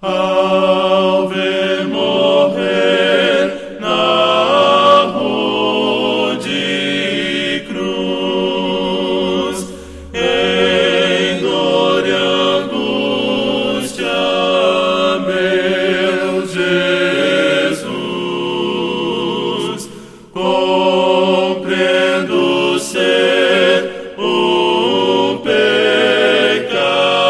ao ver morrer na rude cruz, em dor e angústia, meu Jesus, compreendo ser um pecador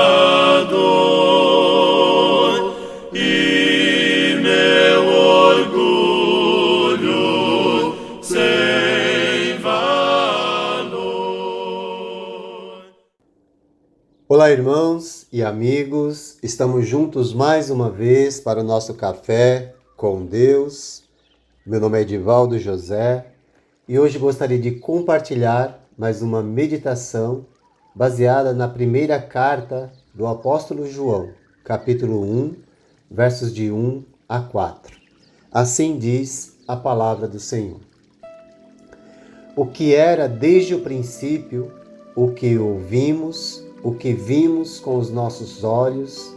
e meu orgulho sem valor. Olá, irmãos e amigos, estamos juntos mais uma vez para o nosso Café com Deus. Meu nome é Edivaldo José e hoje gostaria de compartilhar mais uma meditação baseada na primeira carta do apóstolo João, capítulo 1, versos de 1 a 4. Assim diz a palavra do Senhor. O que era desde o princípio, o que ouvimos, o que vimos com os nossos olhos,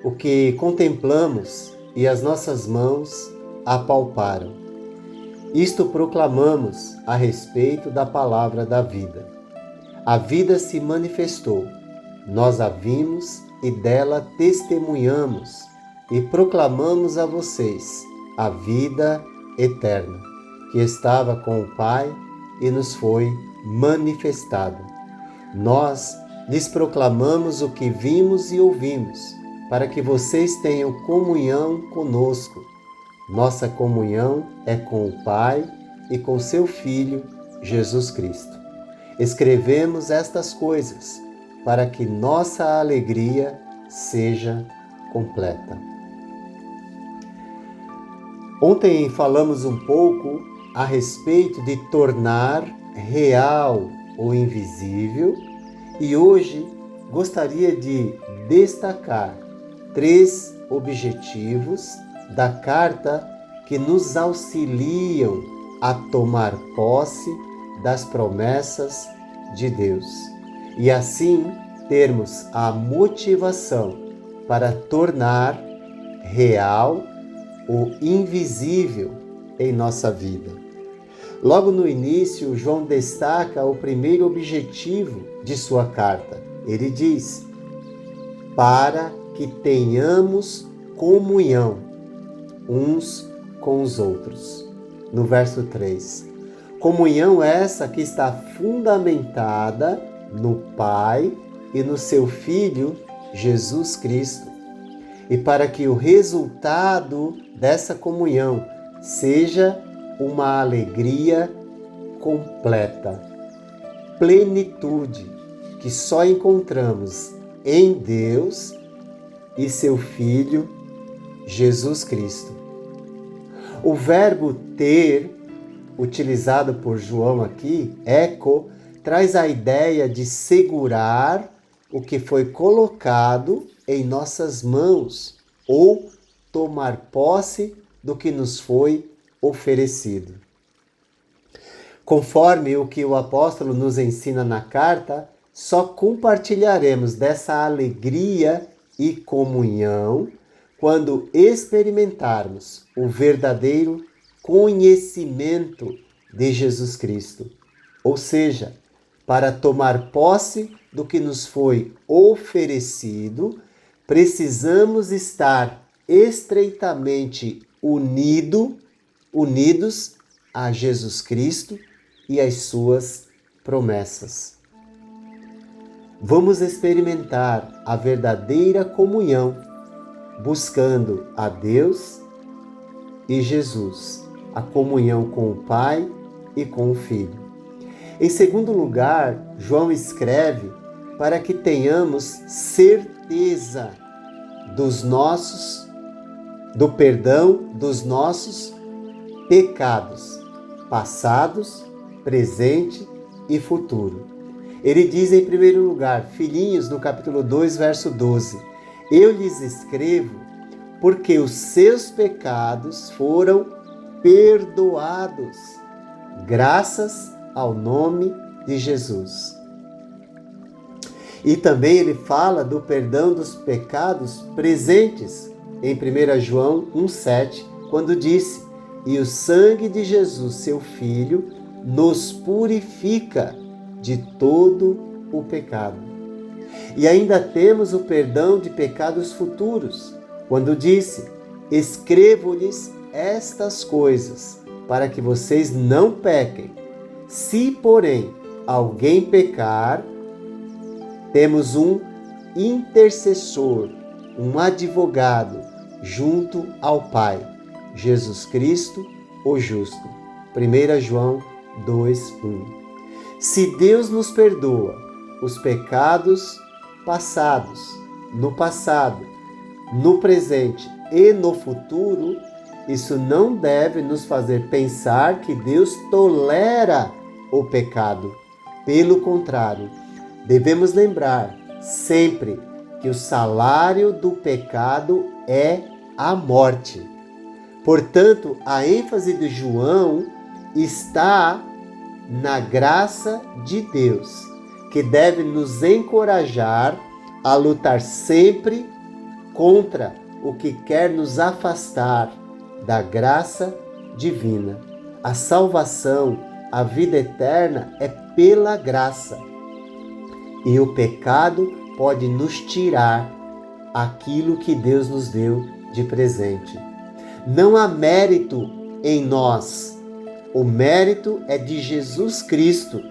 o que contemplamos e as nossas mãos apalparam. Isto proclamamos a respeito da palavra da vida. A vida se manifestou, nós a vimos e dela testemunhamos e proclamamos a vocês a vida eterna, que estava com o Pai e nos foi manifestada. Nós lhes proclamamos o que vimos e ouvimos, para que vocês tenham comunhão conosco. Nossa comunhão é com o Pai e com seu Filho, Jesus Cristo. Escrevemos estas coisas para que nossa alegria seja completa. Ontem falamos um pouco a respeito de tornar real o invisível e hoje gostaria de destacar 3 objetivos da carta que nos auxiliam a tomar posse das promessas de Deus e assim termos a motivação para tornar real o invisível em nossa vida. Logo no início, João destaca o primeiro objetivo de sua carta. Ele diz: para que tenhamos comunhão uns com os outros. No verso 3. Comunhão essa que está fundamentada no Pai e no seu Filho, Jesus Cristo. E para que o resultado dessa comunhão seja uma alegria completa, plenitude, que só encontramos em Deus e seu Filho, Jesus Cristo. O verbo ter, utilizado por João aqui, eco, traz a ideia de segurar o que foi colocado em nossas mãos ou tomar posse do que nos foi oferecido. Conforme o que o apóstolo nos ensina na carta, só compartilharemos dessa alegria e comunhão quando experimentarmos o verdadeiro conhecimento de Jesus Cristo. Ou seja, para tomar posse do que nos foi oferecido, precisamos estar estreitamente unidos a Jesus Cristo e às suas promessas. Vamos experimentar a verdadeira comunhão, buscando a Deus e Jesus, a comunhão com o Pai e com o Filho. Em segundo lugar, João escreve para que tenhamos certeza do perdão dos nossos pecados, passados, presente e futuro. Ele diz em primeiro lugar, filhinhos, no capítulo 2, verso 12, eu lhes escrevo porque os seus pecados foram perdoados, graças ao nome de Jesus. E também ele fala do perdão dos pecados presentes, em 1 João 1,7, quando disse: "E o sangue de Jesus, seu Filho, nos purifica de todo o pecado." E ainda temos o perdão de pecados futuros, quando disse: "Escrevo-lhes estas coisas, para que vocês não pequem. Se, porém, alguém pecar, temos um intercessor, um advogado, junto ao Pai, Jesus Cristo, o justo." 1 João 2,1. Se Deus nos perdoa os pecados passados, no passado, no presente e no futuro, isso não deve nos fazer pensar que Deus tolera o pecado. Pelo contrário, devemos lembrar sempre que o salário do pecado é a morte. Portanto, a ênfase de João está na graça de Deus, que deve nos encorajar a lutar sempre contra o que quer nos afastar da graça divina. A salvação, a vida eterna é pela graça. E o pecado pode nos tirar aquilo que Deus nos deu de presente. Não há mérito em nós. O mérito é de Jesus Cristo,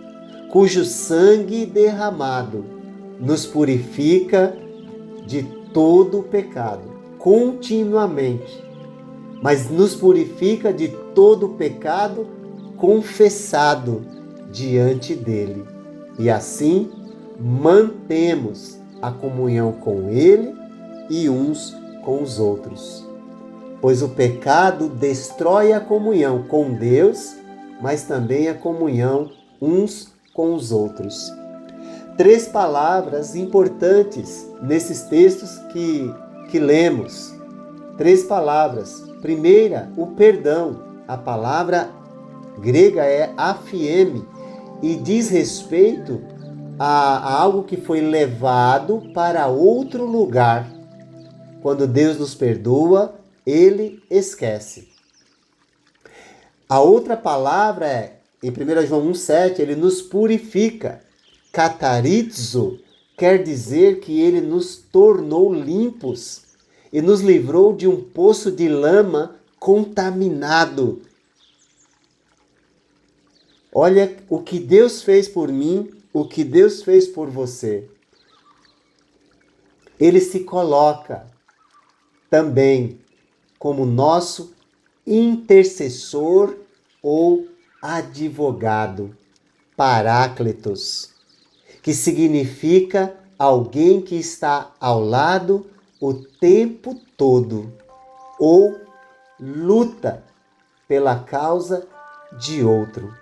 cujo sangue derramado nos purifica de todo o pecado, continuamente. Mas nos purifica de todo o pecado confessado diante dele. E assim mantemos a comunhão com ele e uns com os outros. Pois o pecado destrói a comunhão com Deus, mas também a comunhão uns com os outros. 3 palavras importantes nesses textos que lemos. 3 palavras. Primeira, o perdão. A palavra grega é aphiemi e diz respeito a algo que foi levado para outro lugar. Quando Deus nos perdoa, ele esquece. A outra palavra é, em 1 João 1,7, ele nos purifica. Katarizo quer dizer que ele nos tornou limpos e nos livrou de um poço de lama contaminado. Olha o que Deus fez por mim, o que Deus fez por você. Ele se coloca também como nosso intercessor ou advogado, Paráclitos, que significa alguém que está ao lado o tempo todo ou luta pela causa de outro.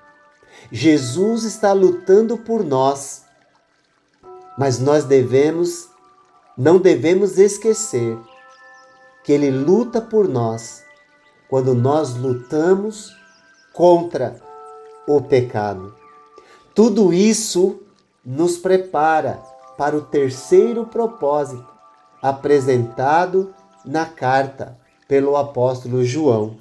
Jesus está lutando por nós, mas nós não devemos esquecer que ele luta por nós quando nós lutamos contra o pecado. Tudo isso nos prepara para o terceiro propósito apresentado na carta pelo apóstolo João.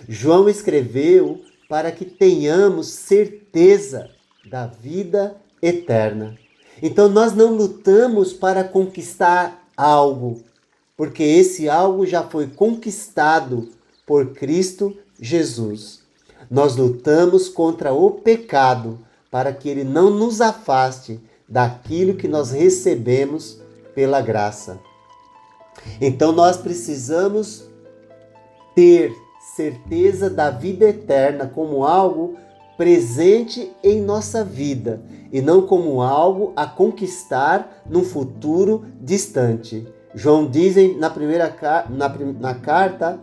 João escreveu para que tenhamos certeza da vida eterna. Então nós não lutamos para conquistar algo, porque esse algo já foi conquistado por Cristo Jesus. Nós lutamos contra o pecado para que ele não nos afaste daquilo que nós recebemos pela graça. Então nós precisamos ter certeza da vida eterna como algo presente em nossa vida e não como algo a conquistar num futuro distante. João diz na carta,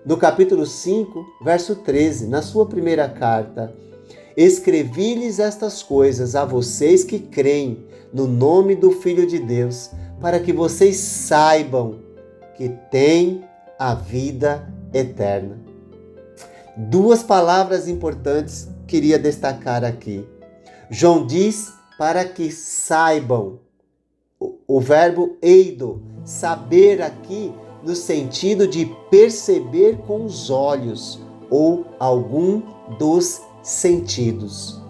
no capítulo 5, verso 13, na sua primeira carta: "Escrevi-lhes estas coisas a vocês que creem no nome do Filho de Deus, para que vocês saibam que têm a vida eterna." 2 palavras importantes queria destacar aqui. João diz para que saibam. O verbo eido, saber aqui, no sentido de perceber com os olhos ou algum dos sentidos.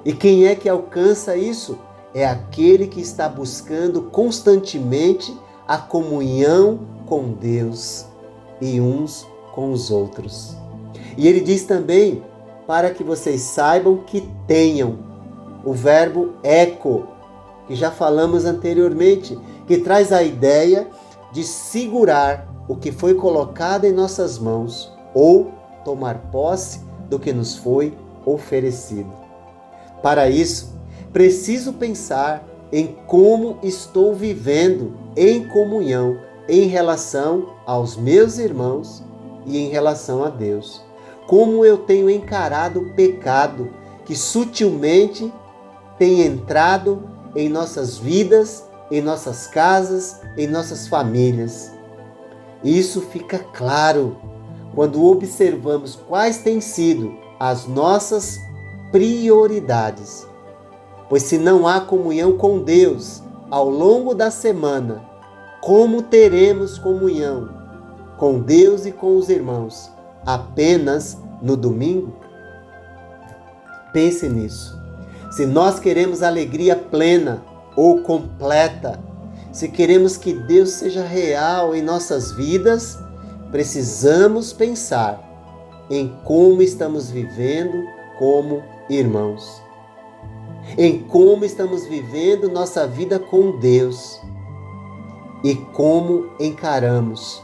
E quem é que alcança isso? É aquele que está buscando constantemente a comunhão com Deus e uns com os outros. E ele diz também, para que vocês saibam que tenham, o verbo eco, que já falamos anteriormente, que traz a ideia de segurar o que foi colocado em nossas mãos ou tomar posse do que nos foi oferecido. Para isso, preciso pensar em como estou vivendo em comunhão em relação aos meus irmãos e em relação a Deus. Como eu tenho encarado o pecado que sutilmente tem entrado em nossas vidas, em nossas casas, em nossas famílias. Isso fica claro quando observamos quais têm sido as nossas prioridades. Pois se não há comunhão com Deus ao longo da semana, como teremos comunhão com Deus e com os irmãos apenas no domingo? Pense nisso. Se nós queremos alegria plena ou completa, se queremos que Deus seja real em nossas vidas, precisamos pensar em como estamos vivendo como irmãos, em como estamos vivendo nossa vida com Deus e como encaramos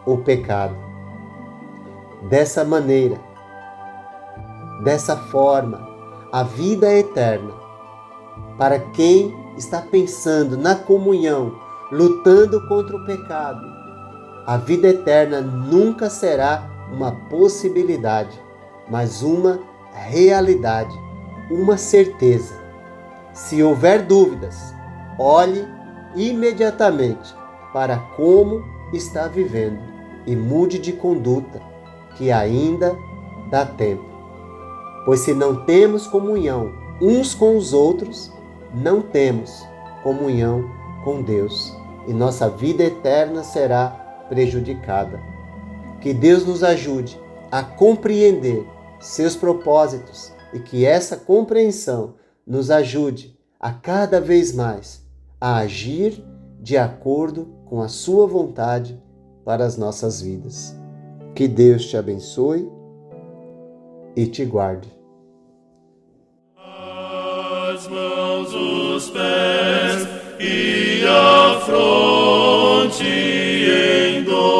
o pecado. Dessa maneira, dessa forma, a vida é eterna. Para quem está pensando na comunhão, lutando contra o pecado, a vida eterna nunca será uma possibilidade, mas uma realidade, uma certeza. Se houver dúvidas, olhe imediatamente para como está vivendo e mude de conduta, que ainda dá tempo. Pois se não temos comunhão uns com os outros, não temos comunhão com Deus e nossa vida eterna será prejudicada. Que Deus nos ajude a compreender seus propósitos e que essa compreensão nos ajude a cada vez mais a agir de acordo com a sua vontade para as nossas vidas. Que Deus te abençoe e te guarde. As mãos, os pés e a fronte em dor.